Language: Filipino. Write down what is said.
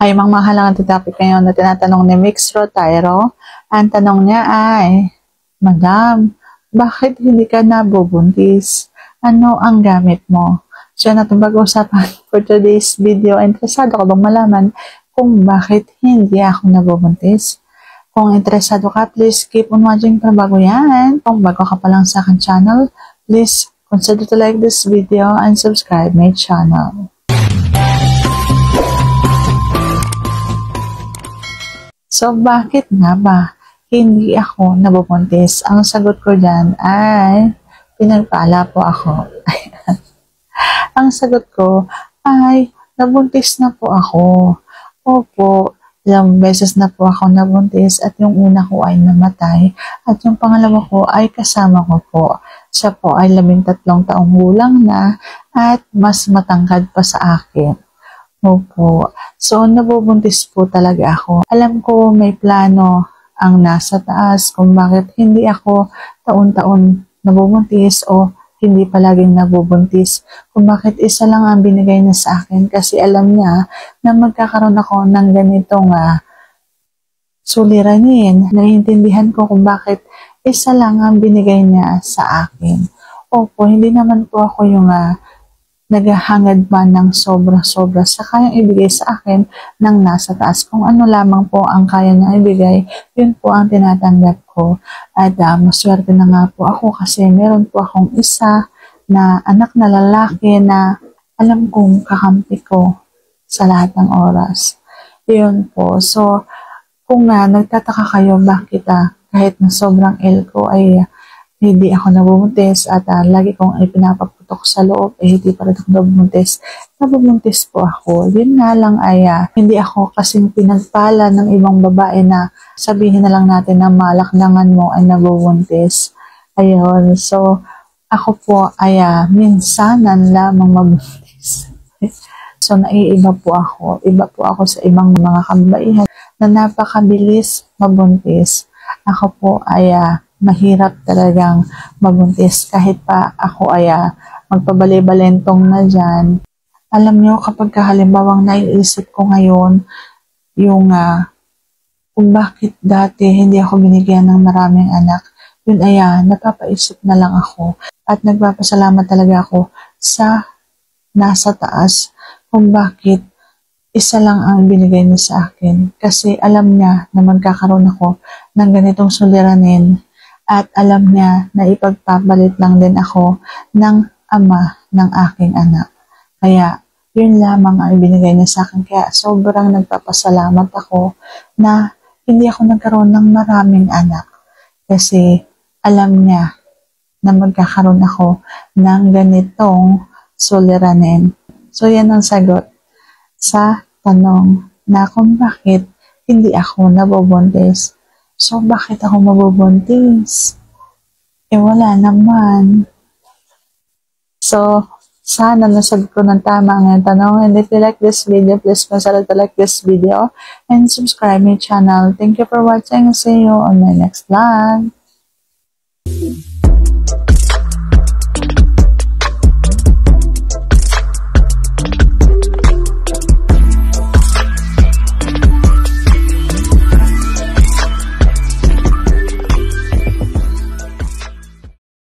Ay mangmahalang ang topic ngayon na tinatanong ni Mix Rotairo. Ang tanong niya ay, Madam, bakit hindi ka nabubuntis? Ano ang gamit mo? So yan natin pag-usapan for today's video. Interesado ka bang malaman kung bakit hindi ako nabubuntis? Kung interesado ka, please keep on watching para bago yan. Kung bago ka pa lang sa akin channel, please consider to like this video and subscribe my channel. So, bakit nga ba hindi ako nabubuntis? Ang sagot ko dyan ay pinagpala po ako. Ang sagot ko ay nabuntis na po ako. Opo, ilang beses na po ako nabuntis at yung una ko ay namatay at yung pangalawa ko ay kasama ko po. Siya po ay 13 taong gulang na at mas matangkad pa sa akin. Opo. So, nabubuntis po talaga ako. Alam ko may plano ang nasa taas kung bakit hindi ako taon-taon nabubuntis o hindi palaging nabubuntis. Kung bakit isa lang ang binigay niya sa akin kasi alam niya na magkakaroon ako ng ganitong suliranin. Naiintindihan ko kung bakit isa lang ang binigay niya sa akin. Opo, hindi naman po ako yung naghahangad man ng sobra-sobra sa kayang ibigay sa akin ng nasa taas. Kung ano lamang po ang kaya niya ibigay, yun po ang tinatanggap ko. At maswerte na nga po ako kasi meron po akong isa na anak na lalaki na alam kong kakampi ko sa lahat ng oras. Yun po. So, kung nagtataka kayo bakit kahit na sobrang ill ko ay hindi ako nabubuntis at lagi kong ipinapaputok sa loob, hindi pa rin ako nabubuntis. Nabubuntis po ako. Yun nga lang ay hindi ako kasing pinagpala ng ibang babae na sabihin na lang natin na malakdangan mo ay nabubuntis. Ayun. So, ako po ay minsanan lamang mabuntis. So, naiiba po ako. Iba po ako sa ibang mga kababaihan na napakabilis mabuntis. Ako po ay mahirap talagang mabuntis kahit pa ako ay magpabali-balentong na dyan. Alam nyo, kapag halimbawang naiisip ko ngayon yung kung bakit dati hindi ako binigyan ng maraming anak, yun ay napapaisip na lang ako at nagpapasalamat talaga ako sa nasa taas kung bakit isa lang ang binigay niya sa akin kasi alam niya na magkakaroon ako ng ganitong suliranin. At alam niya na ipagpapalit lang din ako ng ama ng aking anak. Kaya, yun lamang ang ibinigay niya sa akin. Kaya, sobrang nagpapasalamat ako na hindi ako nagkaroon ng maraming anak. Kasi, alam niya na magkakaroon ako ng ganitong suliranin. So, yan ang sagot sa tanong na kung bakit hindi ako nabubuntis. So, bakit ako mabubuntis? Wala naman. So, sana nasagot ko ng tama ang tanong. And if you like this video, please consider to like this video and subscribe my channel. Thank you for watching. See you on my next vlog.